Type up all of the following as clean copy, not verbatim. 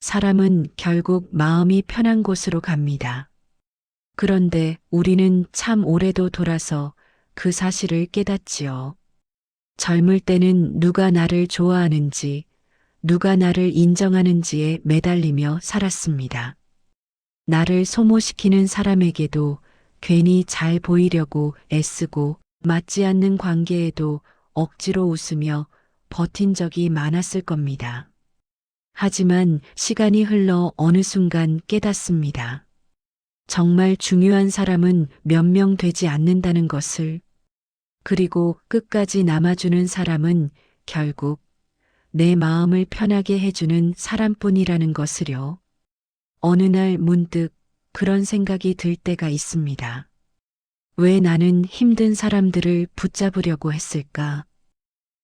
사람은 결국 마음이 편한 곳으로 갑니다. 그런데 우리는 참 오래도 돌아서 그 사실을 깨닫지요. 젊을 때는 누가 나를 좋아하는지, 누가 나를 인정하는지에 매달리며 살았습니다. 나를 소모시키는 사람에게도 괜히 잘 보이려고 애쓰고 맞지 않는 관계에도 억지로 웃으며 버틴 적이 많았을 겁니다. 하지만 시간이 흘러 어느 순간 깨닫습니다. 정말 중요한 사람은 몇 명 되지 않는다는 것을, 그리고 끝까지 남아주는 사람은 결국 내 마음을 편하게 해주는 사람뿐이라는 것을요. 어느 날 문득 그런 생각이 들 때가 있습니다. 왜 나는 힘든 사람들을 붙잡으려고 했을까?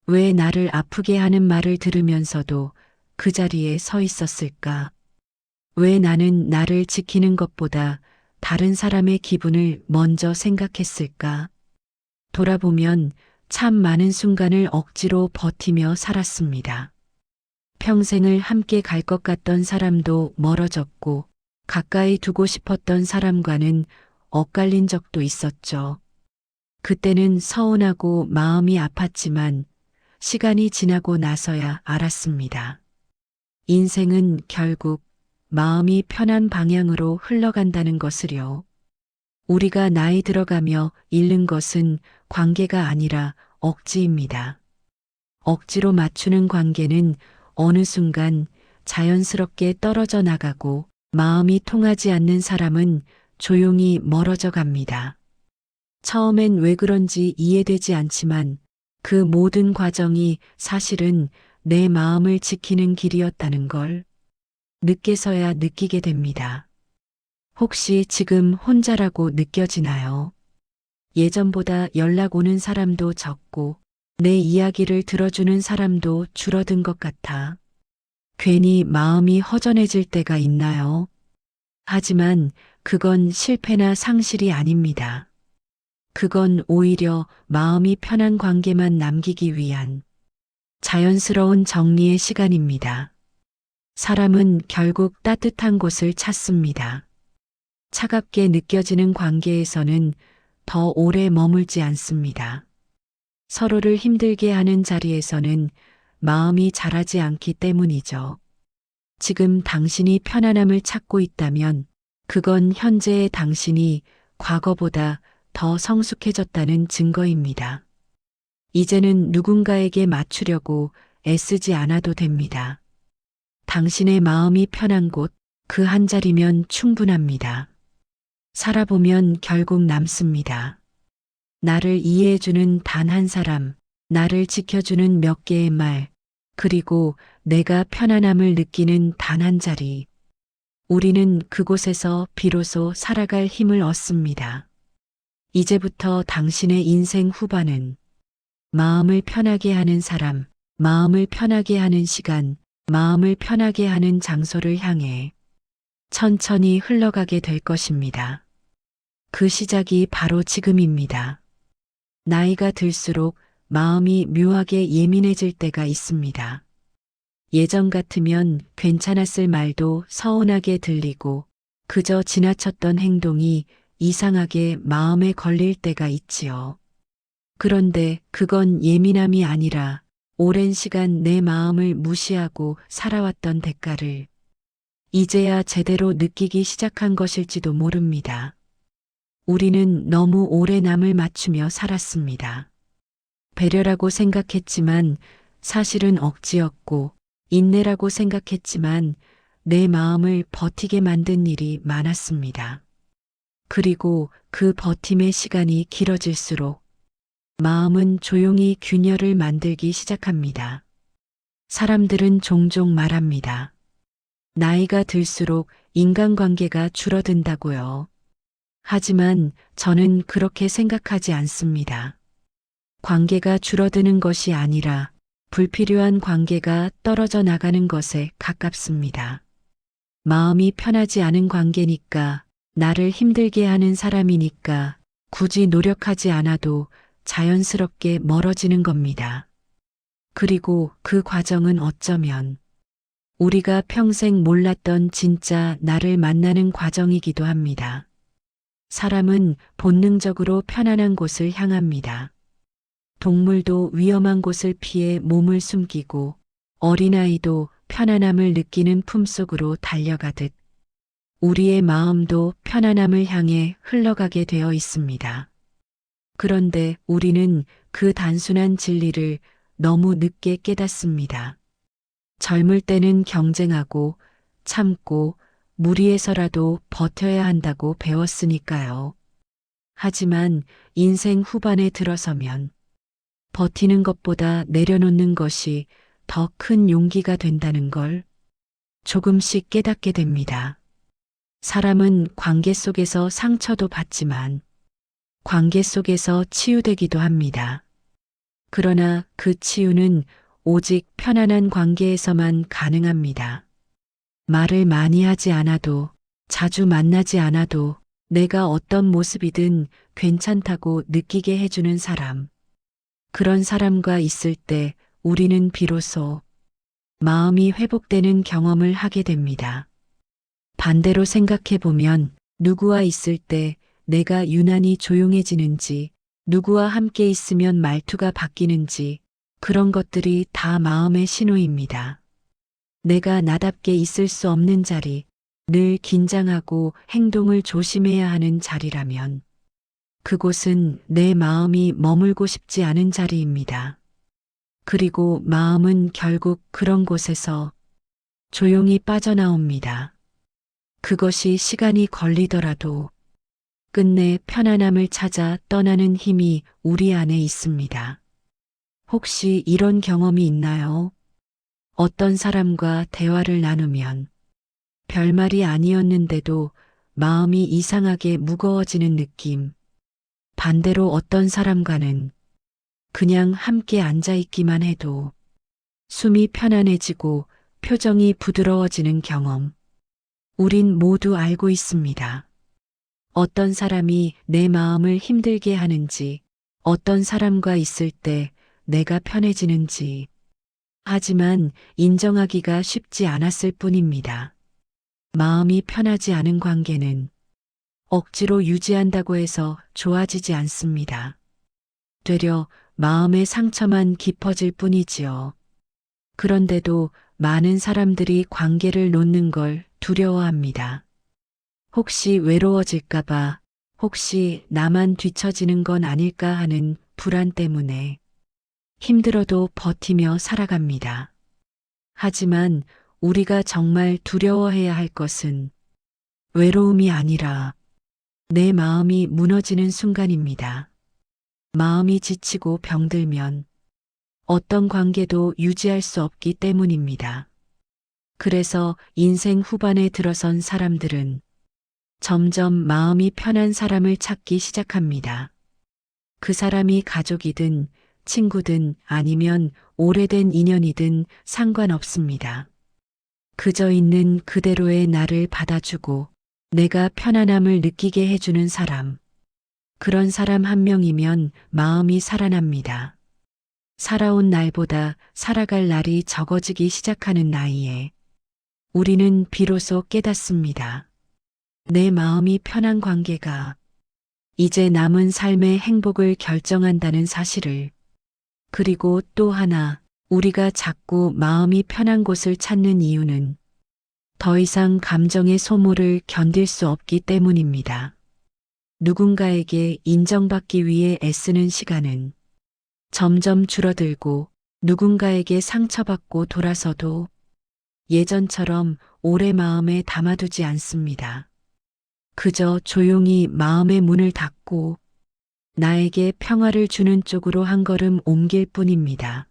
왜 나를 아프게 하는 말을 들으면서도 그 자리에 서 있었을까? 왜 나는 나를 지키는 것보다 다른 사람의 기분을 먼저 생각했을까? 돌아보면 참 많은 순간을 억지로 버티며 살았습니다. 평생을 함께 갈 것 같던 사람도 멀어졌고, 가까이 두고 싶었던 사람과는 엇갈린 적도 있었죠. 그때는 서운하고 마음이 아팠지만 시간이 지나고 나서야 알았습니다. 인생은 결국 마음이 편한 방향으로 흘러간다는 것을요. 우리가 나이 들어가며 잃는 것은 관계가 아니라 억지입니다. 억지로 맞추는 관계는 어느 순간 자연스럽게 떨어져 나가고, 마음이 통하지 않는 사람은 조용히 멀어져 갑니다. 처음엔 왜 그런지 이해되지 않지만 그 모든 과정이 사실은 내 마음을 지키는 길이었다는 걸 늦게서야 느끼게 됩니다. 혹시 지금 혼자라고 느껴지나요? 예전보다 연락 오는 사람도 적고 내 이야기를 들어주는 사람도 줄어든 것 같아 괜히 마음이 허전해질 때가 있나요? 하지만 그건 실패나 상실이 아닙니다. 그건 오히려 마음이 편한 관계만 남기기 위한 자연스러운 정리의 시간입니다. 사람은 결국 따뜻한 곳을 찾습니다. 차갑게 느껴지는 관계에서는 더 오래 머물지 않습니다. 서로를 힘들게 하는 자리에서는 마음이 자라지 않기 때문이죠. 지금 당신이 편안함을 찾고 있다면 그건 현재의 당신이 과거보다 더 성숙해졌다는 증거입니다. 이제는 누군가에게 맞추려고 애쓰지 않아도 됩니다. 당신의 마음이 편한 곳, 그 한 자리면 충분합니다. 살아보면 결국 남습니다. 나를 이해해주는 단 한 사람, 나를 지켜주는 몇 개의 말, 그리고 내가 편안함을 느끼는 단 한 자리. 우리는 그곳에서 비로소 살아갈 힘을 얻습니다. 이제부터 당신의 인생 후반은 마음을 편하게 하는 사람, 마음을 편하게 하는 시간, 마음을 편하게 하는 장소를 향해 천천히 흘러가게 될 것입니다. 그 시작이 바로 지금입니다. 나이가 들수록 마음이 묘하게 예민해질 때가 있습니다. 예전 같으면 괜찮았을 말도 서운하게 들리고 그저 지나쳤던 행동이 이상하게 마음에 걸릴 때가 있지요. 그런데 그건 예민함이 아니라 오랜 시간 내 마음을 무시하고 살아왔던 대가를 이제야 제대로 느끼기 시작한 것일지도 모릅니다. 우리는 너무 오래 남을 맞추며 살았습니다. 배려라고 생각했지만 사실은 억지였고, 인내라고 생각했지만 내 마음을 버티게 만든 일이 많았습니다. 그리고 그 버팀의 시간이 길어질수록 마음은 조용히 균열을 만들기 시작합니다. 사람들은 종종 말합니다. 나이가 들수록 인간관계가 줄어든다고요. 하지만 저는 그렇게 생각하지 않습니다. 관계가 줄어드는 것이 아니라 불필요한 관계가 떨어져 나가는 것에 가깝습니다. 마음이 편하지 않은 관계니까, 나를 힘들게 하는 사람이니까 굳이 노력하지 않아도 자연스럽게 멀어지는 겁니다. 그리고 그 과정은 어쩌면 우리가 평생 몰랐던 진짜 나를 만나는 과정이기도 합니다. 사람은 본능적으로 편안한 곳을 향합니다. 동물도 위험한 곳을 피해 몸을 숨기고 어린아이도 편안함을 느끼는 품속으로 달려가듯 우리의 마음도 편안함을 향해 흘러가게 되어 있습니다. 그런데 우리는 그 단순한 진리를 너무 늦게 깨닫습니다. 젊을 때는 경쟁하고 참고 무리해서라도 버텨야 한다고 배웠으니까요. 하지만 인생 후반에 들어서면 버티는 것보다 내려놓는 것이 더 큰 용기가 된다는 걸 조금씩 깨닫게 됩니다. 사람은 관계 속에서 상처도 받지만 관계 속에서 치유되기도 합니다. 그러나 그 치유는 오직 편안한 관계에서만 가능합니다. 말을 많이 하지 않아도, 자주 만나지 않아도 내가 어떤 모습이든 괜찮다고 느끼게 해주는 사람. 그런 사람과 있을 때 우리는 비로소 마음이 회복되는 경험을 하게 됩니다. 반대로 생각해 보면 누구와 있을 때 내가 유난히 조용해지는지, 누구와 함께 있으면 말투가 바뀌는지, 그런 것들이 다 마음의 신호입니다. 내가 나답게 있을 수 없는 자리, 늘 긴장하고 행동을 조심해야 하는 자리라면 그곳은 내 마음이 머물고 싶지 않은 자리입니다. 그리고 마음은 결국 그런 곳에서 조용히 빠져나옵니다. 그것이 시간이 걸리더라도 끝내 편안함을 찾아 떠나는 힘이 우리 안에 있습니다. 혹시 이런 경험이 있나요? 어떤 사람과 대화를 나누면 별말이 아니었는데도 마음이 이상하게 무거워지는 느낌. 반대로 어떤 사람과는 그냥 함께 앉아 있기만 해도 숨이 편안해지고 표정이 부드러워지는 경험. 우린 모두 알고 있습니다. 어떤 사람이 내 마음을 힘들게 하는지, 어떤 사람과 있을 때 내가 편해지는지. 하지만 인정하기가 쉽지 않았을 뿐입니다. 마음이 편하지 않은 관계는 억지로 유지한다고 해서 좋아지지 않습니다. 되려 마음의 상처만 깊어질 뿐이지요. 그런데도 많은 사람들이 관계를 놓는 걸 두려워합니다. 혹시 외로워질까봐, 혹시 나만 뒤처지는 건 아닐까 하는 불안 때문에 힘들어도 버티며 살아갑니다. 하지만 우리가 정말 두려워해야 할 것은 외로움이 아니라 내 마음이 무너지는 순간입니다. 마음이 지치고 병들면 어떤 관계도 유지할 수 없기 때문입니다. 그래서 인생 후반에 들어선 사람들은 점점 마음이 편한 사람을 찾기 시작합니다. 그 사람이 가족이든 친구든 아니면 오래된 인연이든 상관없습니다. 그저 있는 그대로의 나를 받아주고 내가 편안함을 느끼게 해주는 사람. 그런 사람 한 명이면 마음이 살아납니다. 살아온 날보다 살아갈 날이 적어지기 시작하는 나이에 우리는 비로소 깨닫습니다. 내 마음이 편한 관계가 이제 남은 삶의 행복을 결정한다는 사실을. 그리고 또 하나, 우리가 자꾸 마음이 편한 곳을 찾는 이유는 더 이상 감정의 소모를 견딜 수 없기 때문입니다. 누군가에게 인정받기 위해 애쓰는 시간은 점점 줄어들고 누군가에게 상처받고 돌아서도 예전처럼 오래 마음에 담아두지 않습니다. 그저 조용히 마음의 문을 닫고 나에게 평화를 주는 쪽으로 한 걸음 옮길 뿐입니다.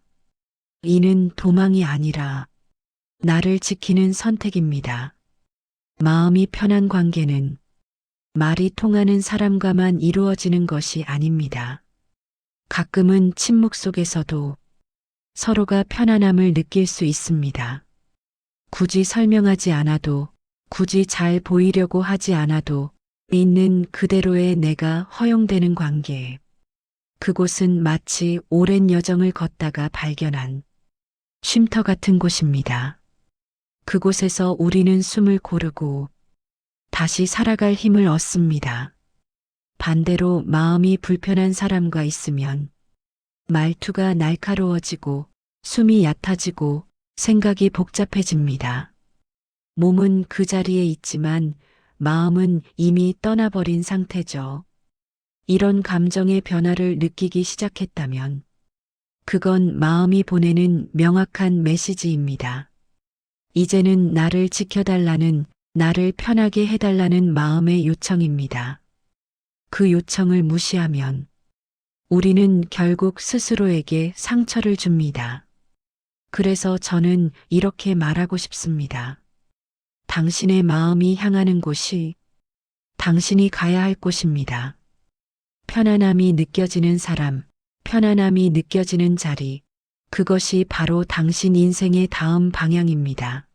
이는 도망이 아니라 나를 지키는 선택입니다. 마음이 편한 관계는 말이 통하는 사람과만 이루어지는 것이 아닙니다. 가끔은 침묵 속에서도 서로가 편안함을 느낄 수 있습니다. 굳이 설명하지 않아도, 굳이 잘 보이려고 하지 않아도 있는 그대로의 내가 허용되는 관계. 그곳은 마치 오랜 여정을 걷다가 발견한 쉼터 같은 곳입니다. 그곳에서 우리는 숨을 고르고 다시 살아갈 힘을 얻습니다. 반대로 마음이 불편한 사람과 있으면 말투가 날카로워지고 숨이 얕아지고 생각이 복잡해집니다. 몸은 그 자리에 있지만 마음은 이미 떠나버린 상태죠. 이런 감정의 변화를 느끼기 시작했다면 그건 마음이 보내는 명확한 메시지입니다. 이제는 나를 지켜달라는, 나를 편하게 해달라는 마음의 요청입니다. 그 요청을 무시하면 우리는 결국 스스로에게 상처를 줍니다. 그래서 저는 이렇게 말하고 싶습니다. 당신의 마음이 향하는 곳이 당신이 가야 할 곳입니다. 편안함이 느껴지는 사람, 편안함이 느껴지는 자리, 그것이 바로 당신 인생의 다음 방향입니다.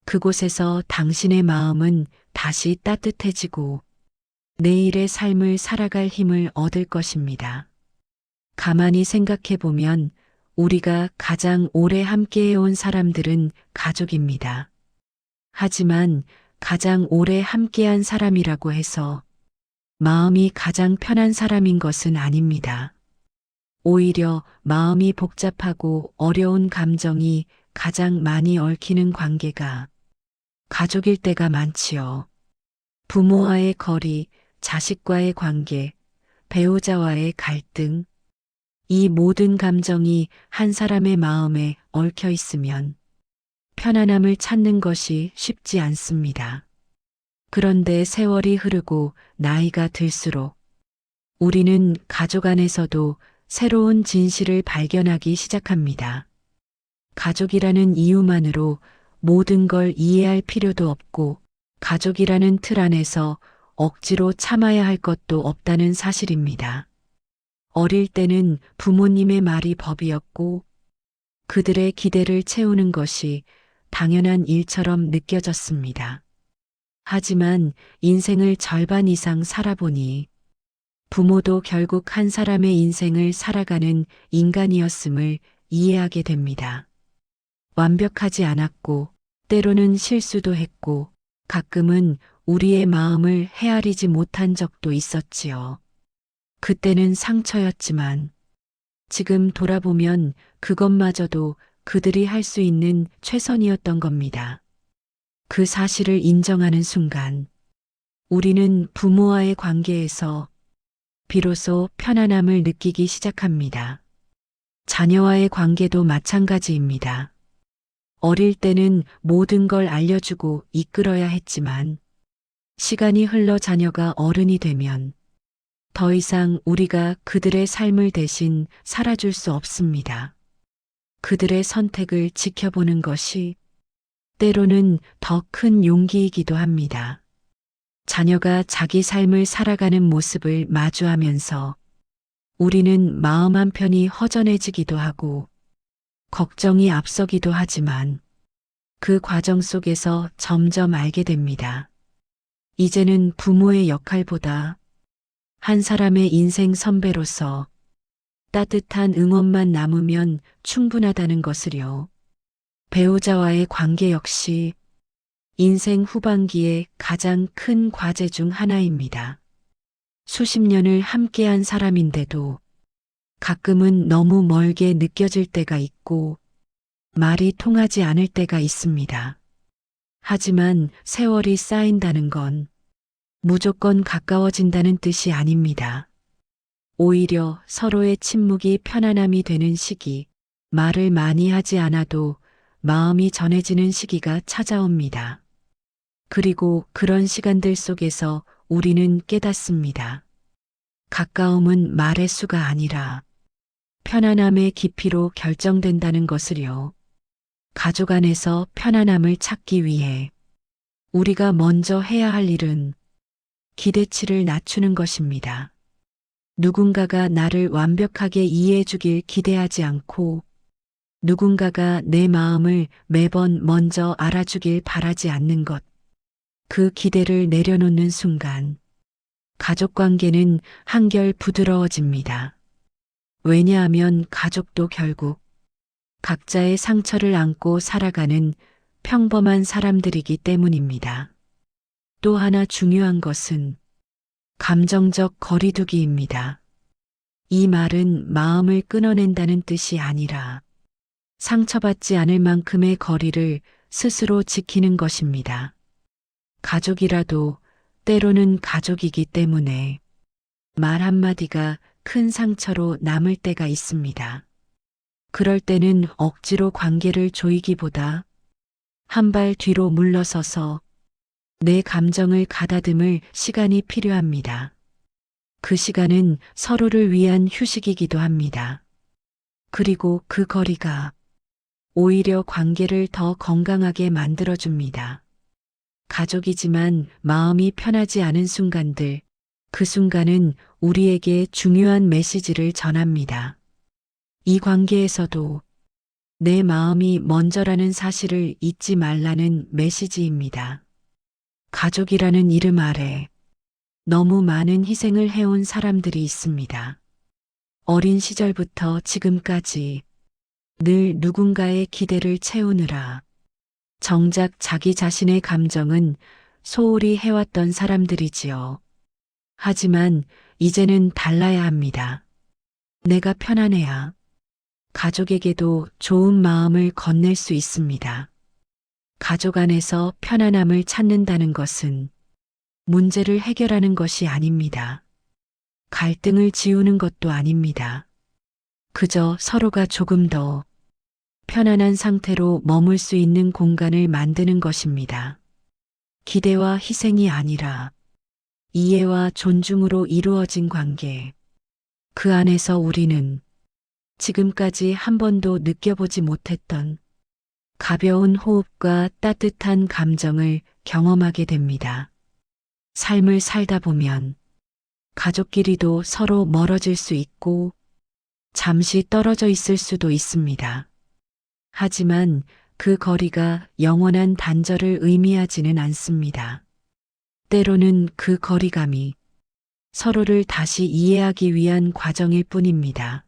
그곳에서 당신의 마음은 다시 따뜻해지고 내일의 삶을 살아갈 힘을 얻을 것입니다. 가만히 생각해 보면 우리가 가장 오래 함께해온 사람들은 가족입니다. 하지만 가장 오래 함께한 사람이라고 해서 마음이 가장 편한 사람인 것은 아닙니다. 오히려 마음이 복잡하고 어려운 감정이 가장 많이 얽히는 관계가 가족일 때가 많지요. 부모와의 거리, 자식과의 관계, 배우자와의 갈등, 이 모든 감정이 한 사람의 마음에 얽혀 있으면 편안함을 찾는 것이 쉽지 않습니다. 그런데 세월이 흐르고 나이가 들수록 우리는 가족 안에서도 새로운 진실을 발견하기 시작합니다. 가족이라는 이유만으로 모든 걸 이해할 필요도 없고 가족이라는 틀 안에서 억지로 참아야 할 것도 없다는 사실입니다. 어릴 때는 부모님의 말이 법이었고 그들의 기대를 채우는 것이 당연한 일처럼 느껴졌습니다. 하지만 인생을 절반 이상 살아보니 부모도 결국 한 사람의 인생을 살아가는 인간이었음을 이해하게 됩니다. 완벽하지 않았고 때로는 실수도 했고 가끔은 우리의 마음을 헤아리지 못한 적도 있었지요. 그때는 상처였지만 지금 돌아보면 그것마저도 그들이 할 수 있는 최선이었던 겁니다. 그 사실을 인정하는 순간 우리는 부모와의 관계에서 비로소 편안함을 느끼기 시작합니다. 자녀와의 관계도 마찬가지입니다. 어릴 때는 모든 걸 알려주고 이끌어야 했지만 시간이 흘러 자녀가 어른이 되면 더 이상 우리가 그들의 삶을 대신 살아줄 수 없습니다. 그들의 선택을 지켜보는 것이 때로는 더 큰 용기이기도 합니다. 자녀가 자기 삶을 살아가는 모습을 마주하면서 우리는 마음 한편이 허전해지기도 하고 걱정이 앞서기도 하지만 그 과정 속에서 점점 알게 됩니다. 이제는 부모의 역할보다 한 사람의 인생 선배로서 따뜻한 응원만 남으면 충분하다는 것을요. 배우자와의 관계 역시 인생 후반기의 가장 큰 과제 중 하나입니다. 수십 년을 함께한 사람인데도 가끔은 너무 멀게 느껴질 때가 있고 말이 통하지 않을 때가 있습니다. 하지만 세월이 쌓인다는 건 무조건 가까워진다는 뜻이 아닙니다. 오히려 서로의 침묵이 편안함이 되는 시기, 말을 많이 하지 않아도 마음이 전해지는 시기가 찾아옵니다. 그리고 그런 시간들 속에서 우리는 깨닫습니다. 가까움은 말의 수가 아니라 편안함의 깊이로 결정된다는 것을요. 가족 안에서 편안함을 찾기 위해 우리가 먼저 해야 할 일은 기대치를 낮추는 것입니다. 누군가가 나를 완벽하게 이해해 주길 기대하지 않고 누군가가 내 마음을 매번 먼저 알아주길 바라지 않는 것. 그 기대를 내려놓는 순간 가족 관계는 한결 부드러워집니다. 왜냐하면 가족도 결국 각자의 상처를 안고 살아가는 평범한 사람들이기 때문입니다. 또 하나 중요한 것은 감정적 거리두기입니다. 이 말은 마음을 끊어낸다는 뜻이 아니라 상처받지 않을 만큼의 거리를 스스로 지키는 것입니다. 가족이라도 때로는 가족이기 때문에 말 한마디가 큰 상처로 남을 때가 있습니다. 그럴 때는 억지로 관계를 조이기보다 한 발 뒤로 물러서서 내 감정을 가다듬을 시간이 필요합니다. 그 시간은 서로를 위한 휴식이기도 합니다. 그리고 그 거리가 오히려 관계를 더 건강하게 만들어줍니다. 가족이지만 마음이 편하지 않은 순간들, 그 순간은 우리에게 중요한 메시지를 전합니다. 이 관계에서도 내 마음이 먼저라는 사실을 잊지 말라는 메시지입니다. 가족이라는 이름 아래 너무 많은 희생을 해온 사람들이 있습니다. 어린 시절부터 지금까지 늘 누군가의 기대를 채우느라 정작 자기 자신의 감정은 소홀히 해왔던 사람들이지요. 하지만 이제는 달라야 합니다. 내가 편안해야 가족에게도 좋은 마음을 건넬 수 있습니다. 가족 안에서 편안함을 찾는다는 것은 문제를 해결하는 것이 아닙니다. 갈등을 지우는 것도 아닙니다. 그저 서로가 조금 더 편안한 상태로 머물 수 있는 공간을 만드는 것입니다. 기대와 희생이 아니라 이해와 존중으로 이루어진 관계. 그 안에서 우리는 지금까지 한 번도 느껴보지 못했던 가벼운 호흡과 따뜻한 감정을 경험하게 됩니다. 삶을 살다 보면 가족끼리도 서로 멀어질 수 있고 잠시 떨어져 있을 수도 있습니다. 하지만 그 거리가 영원한 단절을 의미하지는 않습니다. 때로는 그 거리감이 서로를 다시 이해하기 위한 과정일 뿐입니다.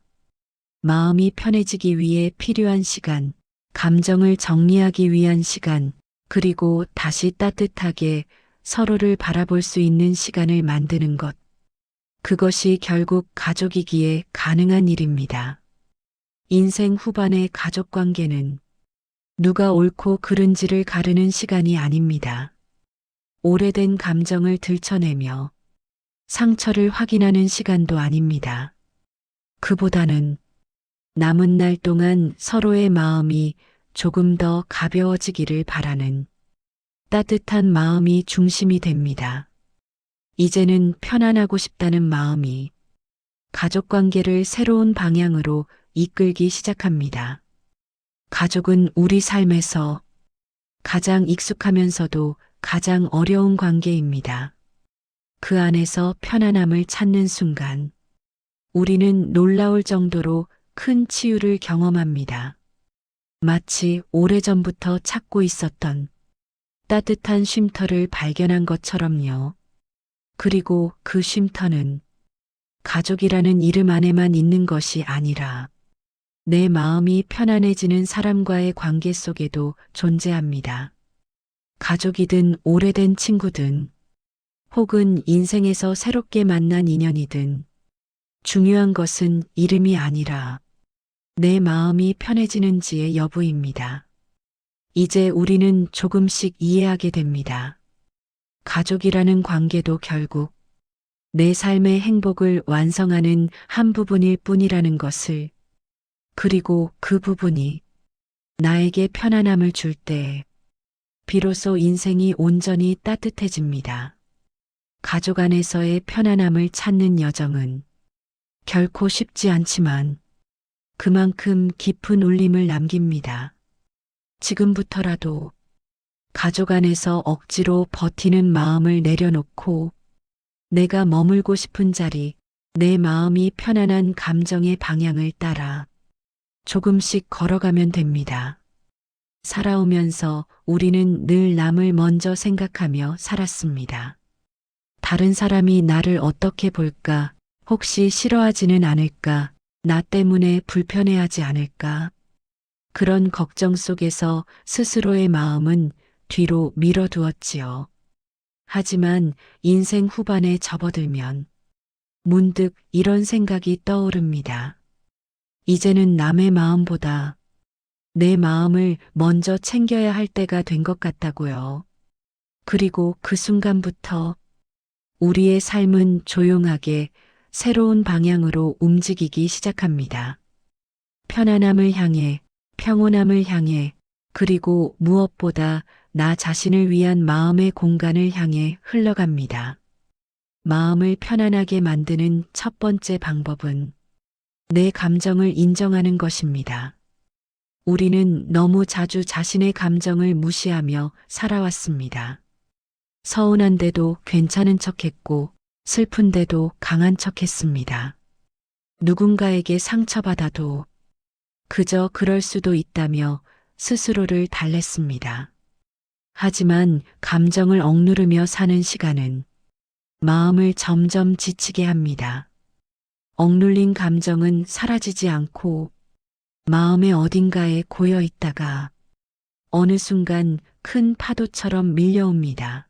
마음이 편해지기 위해 필요한 시간, 감정을 정리하기 위한 시간, 그리고 다시 따뜻하게 서로를 바라볼 수 있는 시간을 만드는 것. 그것이 결국 가족이기에 가능한 일입니다. 인생 후반의 가족 관계는 누가 옳고 그른지를 가르는 시간이 아닙니다. 오래된 감정을 들춰내며 상처를 확인하는 시간도 아닙니다. 그보다는 남은 날 동안 서로의 마음이 조금 더 가벼워지기를 바라는 따뜻한 마음이 중심이 됩니다. 이제는 편안하고 싶다는 마음이 가족 관계를 새로운 방향으로 이끌기 시작합니다. 가족은 우리 삶에서 가장 익숙하면서도 가장 어려운 관계입니다. 그 안에서 편안함을 찾는 순간 우리는 놀라울 정도로 큰 치유를 경험합니다. 마치 오래전부터 찾고 있었던 따뜻한 쉼터를 발견한 것처럼요. 그리고 그 쉼터는 가족이라는 이름 안에만 있는 것이 아니라 내 마음이 편안해지는 사람과의 관계 속에도 존재합니다. 가족이든 오래된 친구든 혹은 인생에서 새롭게 만난 인연이든 중요한 것은 이름이 아니라 내 마음이 편해지는지의 여부입니다. 이제 우리는 조금씩 이해하게 됩니다. 가족이라는 관계도 결국 내 삶의 행복을 완성하는 한 부분일 뿐이라는 것을, 그리고 그 부분이 나에게 편안함을 줄 때 비로소 인생이 온전히 따뜻해집니다. 가족 안에서의 편안함을 찾는 여정은 결코 쉽지 않지만 그만큼 깊은 울림을 남깁니다. 지금부터라도 가족 안에서 억지로 버티는 마음을 내려놓고 내가 머물고 싶은 자리, 내 마음이 편안한 감정의 방향을 따라 조금씩 걸어가면 됩니다. 살아오면서 우리는 늘 남을 먼저 생각하며 살았습니다. 다른 사람이 나를 어떻게 볼까? 혹시 싫어하지는 않을까? 나 때문에 불편해하지 않을까? 그런 걱정 속에서 스스로의 마음은 뒤로 밀어두었지요. 하지만 인생 후반에 접어들면 문득 이런 생각이 떠오릅니다. 이제는 남의 마음보다 내 마음을 먼저 챙겨야 할 때가 된 것 같다고요. 그리고 그 순간부터 우리의 삶은 조용하게 새로운 방향으로 움직이기 시작합니다. 편안함을 향해, 평온함을 향해, 그리고 무엇보다 나 자신을 위한 마음의 공간을 향해 흘러갑니다. 마음을 편안하게 만드는 첫 번째 방법은 내 감정을 인정하는 것입니다. 우리는 너무 자주 자신의 감정을 무시하며 살아왔습니다. 서운한데도 괜찮은 척했고, 슬픈데도 강한 척했습니다. 누군가에게 상처받아도 그저 그럴 수도 있다며 스스로를 달랬습니다. 하지만 감정을 억누르며 사는 시간은 마음을 점점 지치게 합니다. 억눌린 감정은 사라지지 않고 마음의 어딘가에 고여 있다가 어느 순간 큰 파도처럼 밀려옵니다.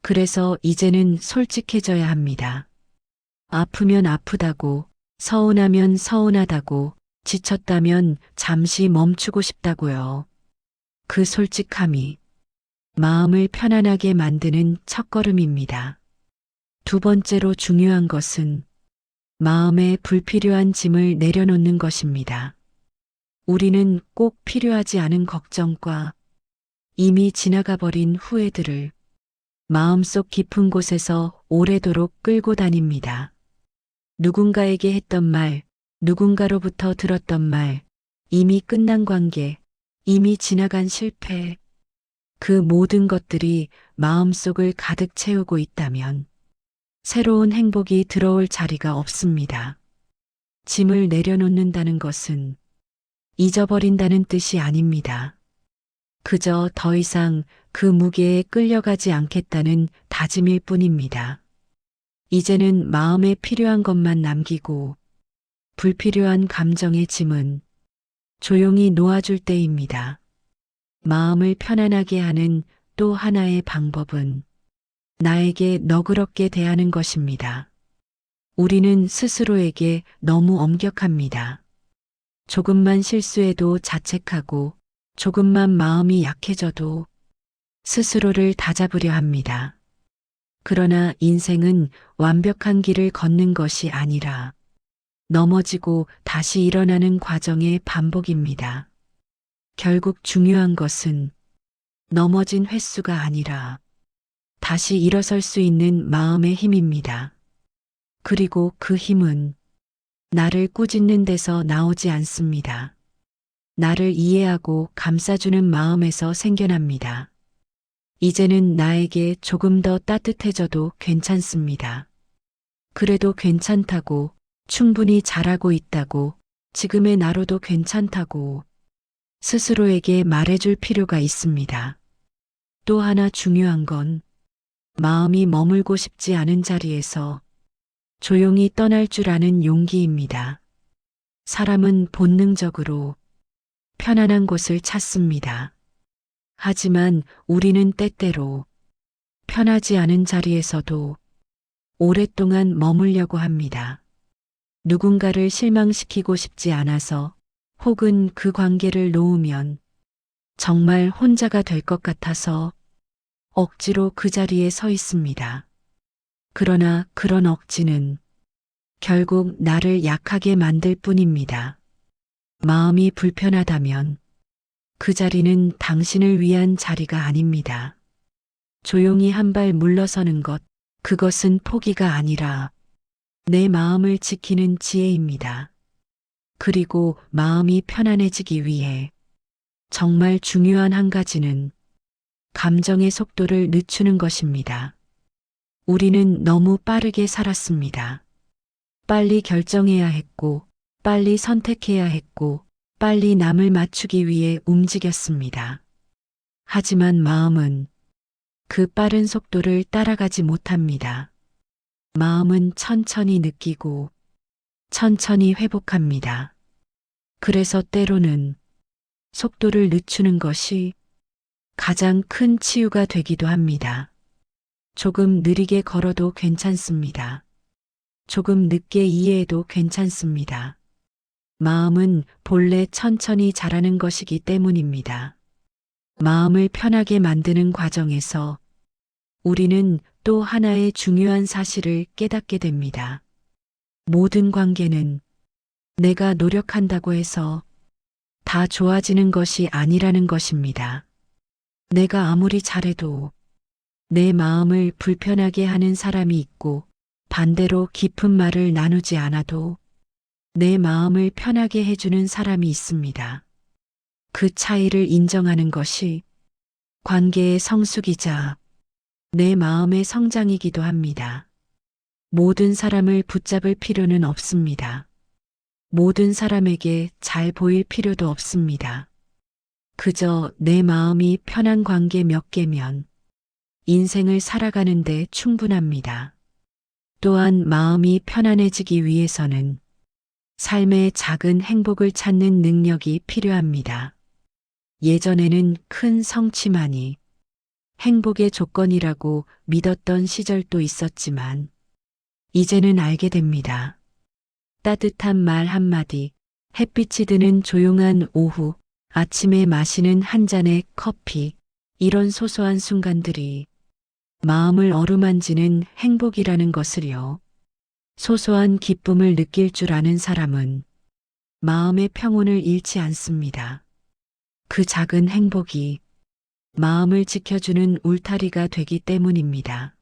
그래서 이제는 솔직해져야 합니다. 아프면 아프다고, 서운하면 서운하다고, 지쳤다면 잠시 멈추고 싶다고요. 그 솔직함이 마음을 편안하게 만드는 첫걸음입니다. 두 번째로 중요한 것은 마음에 불필요한 짐을 내려놓는 것입니다. 우리는 꼭 필요하지 않은 걱정과 이미 지나가 버린 후회들을 마음속 깊은 곳에서 오래도록 끌고 다닙니다. 누군가에게 했던 말, 누군가로부터 들었던 말, 이미 끝난 관계, 이미 지나간 실패, 그 모든 것들이 마음속을 가득 채우고 있다면 새로운 행복이 들어올 자리가 없습니다. 짐을 내려놓는다는 것은 잊어버린다는 뜻이 아닙니다. 그저 더 이상 그 무게에 끌려가지 않겠다는 다짐일 뿐입니다. 이제는 마음에 필요한 것만 남기고 불필요한 감정의 짐은 조용히 놓아줄 때입니다. 마음을 편안하게 하는 또 하나의 방법은 나에게 너그럽게 대하는 것입니다. 우리는 스스로에게 너무 엄격합니다. 조금만 실수해도 자책하고 조금만 마음이 약해져도 스스로를 다잡으려 합니다. 그러나 인생은 완벽한 길을 걷는 것이 아니라 넘어지고 다시 일어나는 과정의 반복입니다. 결국 중요한 것은 넘어진 횟수가 아니라 다시 일어설 수 있는 마음의 힘입니다. 그리고 그 힘은 나를 꾸짖는 데서 나오지 않습니다. 나를 이해하고 감싸주는 마음에서 생겨납니다. 이제는 나에게 조금 더 따뜻해져도 괜찮습니다. 그래도 괜찮다고, 충분히 잘하고 있다고, 지금의 나로도 괜찮다고 스스로에게 말해줄 필요가 있습니다. 또 하나 중요한 건 마음이 머물고 싶지 않은 자리에서 조용히 떠날 줄 아는 용기입니다. 사람은 본능적으로 편안한 곳을 찾습니다. 하지만 우리는 때때로 편하지 않은 자리에서도 오랫동안 머물려고 합니다. 누군가를 실망시키고 싶지 않아서 혹은 그 관계를 놓으면 정말 혼자가 될 것 같아서 억지로 그 자리에 서 있습니다. 그러나 그런 억지는 결국 나를 약하게 만들 뿐입니다. 마음이 불편하다면 그 자리는 당신을 위한 자리가 아닙니다. 조용히 한 발 물러서는 것, 그것은 포기가 아니라 내 마음을 지키는 지혜입니다. 그리고 마음이 편안해지기 위해 정말 중요한 한 가지는 감정의 속도를 늦추는 것입니다. 우리는 너무 빠르게 살았습니다. 빨리 결정해야 했고, 빨리 선택해야 했고, 빨리 남을 맞추기 위해 움직였습니다. 하지만 마음은 그 빠른 속도를 따라가지 못합니다. 마음은 천천히 느끼고 천천히 회복합니다. 그래서 때로는 속도를 늦추는 것이 가장 큰 치유가 되기도 합니다. 조금 느리게 걸어도 괜찮습니다. 조금 늦게 이해해도 괜찮습니다. 마음은 본래 천천히 자라는 것이기 때문입니다. 마음을 편하게 만드는 과정에서 우리는 또 하나의 중요한 사실을 깨닫게 됩니다. 모든 관계는 내가 노력한다고 해서 다 좋아지는 것이 아니라는 것입니다. 내가 아무리 잘해도 내 마음을 불편하게 하는 사람이 있고 반대로 깊은 말을 나누지 않아도 내 마음을 편하게 해주는 사람이 있습니다. 그 차이를 인정하는 것이 관계의 성숙이자 내 마음의 성장이기도 합니다. 모든 사람을 붙잡을 필요는 없습니다. 모든 사람에게 잘 보일 필요도 없습니다. 그저 내 마음이 편한 관계 몇 개면 인생을 살아가는데 충분합니다. 또한 마음이 편안해지기 위해서는 삶의 작은 행복을 찾는 능력이 필요합니다. 예전에는 큰 성취만이 행복의 조건이라고 믿었던 시절도 있었지만 이제는 알게 됩니다. 따뜻한 말 한마디, 햇빛이 드는 조용한 오후, 아침에 마시는 한 잔의 커피, 이런 소소한 순간들이 마음을 어루만지는 행복이라는 것을요. 소소한 기쁨을 느낄 줄 아는 사람은 마음의 평온을 잃지 않습니다. 그 작은 행복이 마음을 지켜주는 울타리가 되기 때문입니다.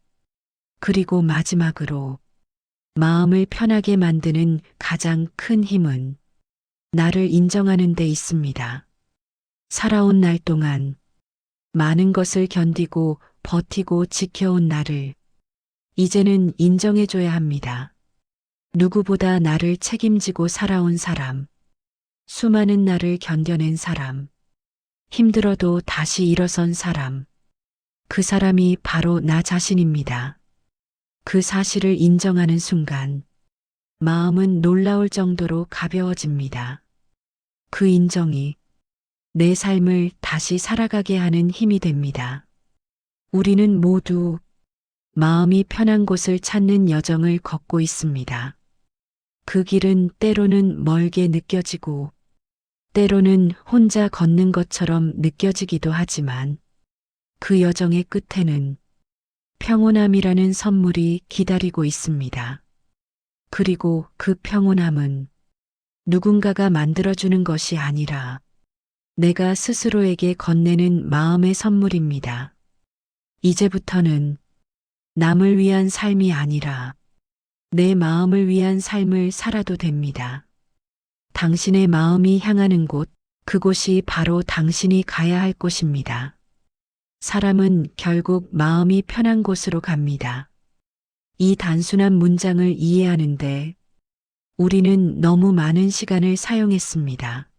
그리고 마지막으로 마음을 편하게 만드는 가장 큰 힘은 나를 인정하는 데 있습니다. 살아온 날 동안 많은 것을 견디고 버티고 지켜온 나를 이제는 인정해줘야 합니다. 누구보다 나를 책임지고 살아온 사람, 수많은 날을 견뎌낸 사람, 힘들어도 다시 일어선 사람, 그 사람이 바로 나 자신입니다. 그 사실을 인정하는 순간 마음은 놀라울 정도로 가벼워집니다. 그 인정이 내 삶을 다시 살아가게 하는 힘이 됩니다. 우리는 모두 마음이 편한 곳을 찾는 여정을 걷고 있습니다. 그 길은 때로는 멀게 느껴지고 때로는 혼자 걷는 것처럼 느껴지기도 하지만 그 여정의 끝에는 평온함이라는 선물이 기다리고 있습니다. 그리고 그 평온함은 누군가가 만들어주는 것이 아니라 내가 스스로에게 건네는 마음의 선물입니다. 이제부터는 남을 위한 삶이 아니라 내 마음을 위한 삶을 살아도 됩니다. 당신의 마음이 향하는 곳, 그곳이 바로 당신이 가야 할 곳입니다. 사람은 결국 마음이 편한 곳으로 갑니다. 이 단순한 문장을 이해하는데 우리는 너무 많은 시간을 사용했습니다.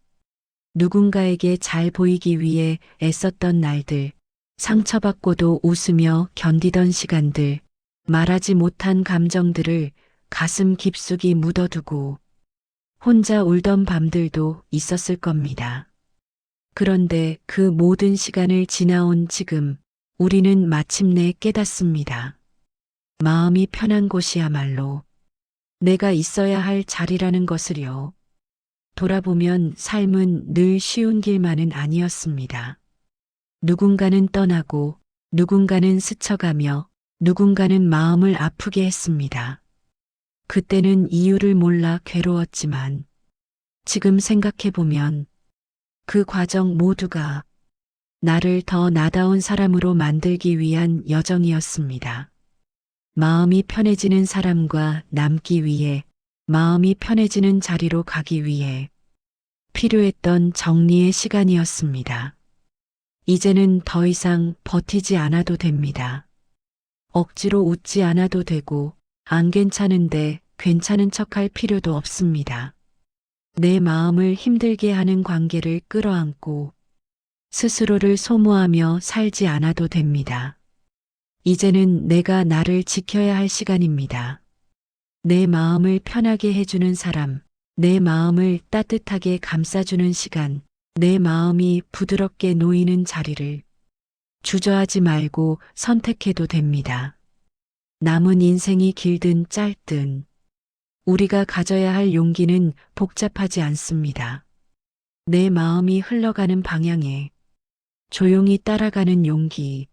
누군가에게 잘 보이기 위해 애썼던 날들, 상처받고도 웃으며 견디던 시간들, 말하지 못한 감정들을 가슴 깊숙이 묻어두고 혼자 울던 밤들도 있었을 겁니다. 그런데 그 모든 시간을 지나온 지금 우리는 마침내 깨닫습니다. 마음이 편한 곳이야말로 내가 있어야 할 자리라는 것을요. 돌아보면 삶은 늘 쉬운 길만은 아니었습니다. 누군가는 떠나고 누군가는 스쳐가며 누군가는 마음을 아프게 했습니다. 그때는 이유를 몰라 괴로웠지만 지금 생각해보면 그 과정 모두가 나를 더 나다운 사람으로 만들기 위한 여정이었습니다. 마음이 편해지는 사람과 남기 위해, 마음이 편해지는 자리로 가기 위해 필요했던 정리의 시간이었습니다. 이제는 더 이상 버티지 않아도 됩니다. 억지로 웃지 않아도 되고 안 괜찮은데 괜찮은 척할 필요도 없습니다. 내 마음을 힘들게 하는 관계를 끌어안고 스스로를 소모하며 살지 않아도 됩니다. 이제는 내가 나를 지켜야 할 시간입니다. 내 마음을 편하게 해주는 사람, 내 마음을 따뜻하게 감싸주는 시간, 내 마음이 부드럽게 놓이는 자리를 주저하지 말고 선택해도 됩니다. 남은 인생이 길든 짧든 우리가 가져야 할 용기는 복잡하지 않습니다. 내 마음이 흘러가는 방향에 조용히 따라가는 용기,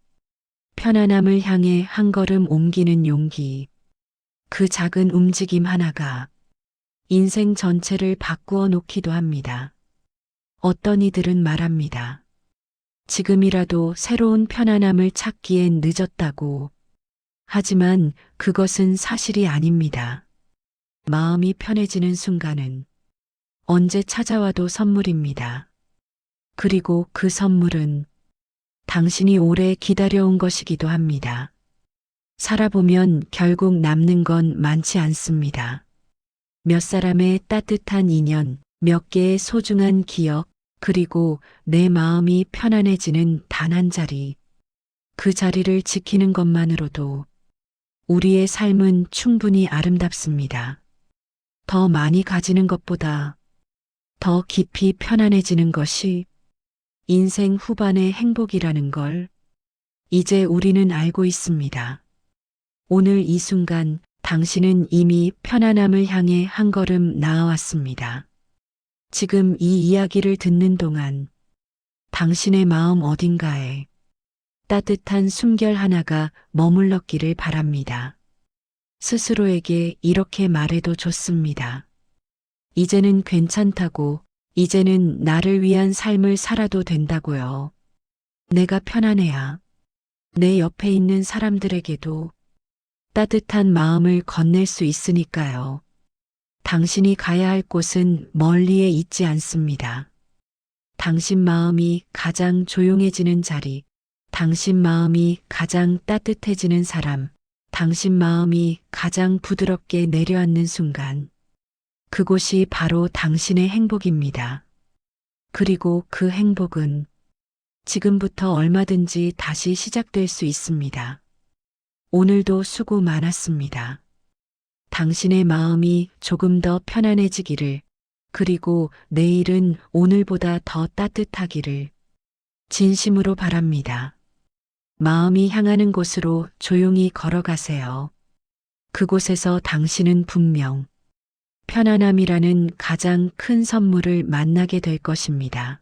편안함을 향해 한 걸음 옮기는 용기, 그 작은 움직임 하나가 인생 전체를 바꾸어 놓기도 합니다. 어떤 이들은 말합니다. 지금이라도 새로운 편안함을 찾기엔 늦었다고. 하지만 그것은 사실이 아닙니다. 마음이 편해지는 순간은 언제 찾아와도 선물입니다. 그리고 그 선물은 당신이 오래 기다려온 것이기도 합니다. 살아보면 결국 남는 건 많지 않습니다. 몇 사람의 따뜻한 인연, 몇 개의 소중한 기억, 그리고 내 마음이 편안해지는 단 한 자리. 그 자리를 지키는 것만으로도 우리의 삶은 충분히 아름답습니다. 더 많이 가지는 것보다 더 깊이 편안해지는 것이 인생 후반의 행복이라는 걸 이제 우리는 알고 있습니다. 오늘 이 순간 당신은 이미 편안함을 향해 한 걸음 나아왔습니다. 지금 이 이야기를 듣는 동안 당신의 마음 어딘가에 따뜻한 숨결 하나가 머물렀기를 바랍니다. 스스로에게 이렇게 말해도 좋습니다. 이제는 괜찮다고, 이제는 나를 위한 삶을 살아도 된다고요. 내가 편안해야 내 옆에 있는 사람들에게도 따뜻한 마음을 건넬 수 있으니까요. 당신이 가야 할 곳은 멀리에 있지 않습니다. 당신 마음이 가장 조용해지는 자리, 당신 마음이 가장 따뜻해지는 사람, 당신 마음이 가장 부드럽게 내려앉는 순간, 그곳이 바로 당신의 행복입니다. 그리고 그 행복은 지금부터 얼마든지 다시 시작될 수 있습니다. 오늘도 수고 많았습니다. 당신의 마음이 조금 더 편안해지기를, 그리고 내일은 오늘보다 더 따뜻하기를 진심으로 바랍니다. 마음이 향하는 곳으로 조용히 걸어가세요. 그곳에서 당신은 분명 편안함이라는 가장 큰 선물을 만나게 될 것입니다.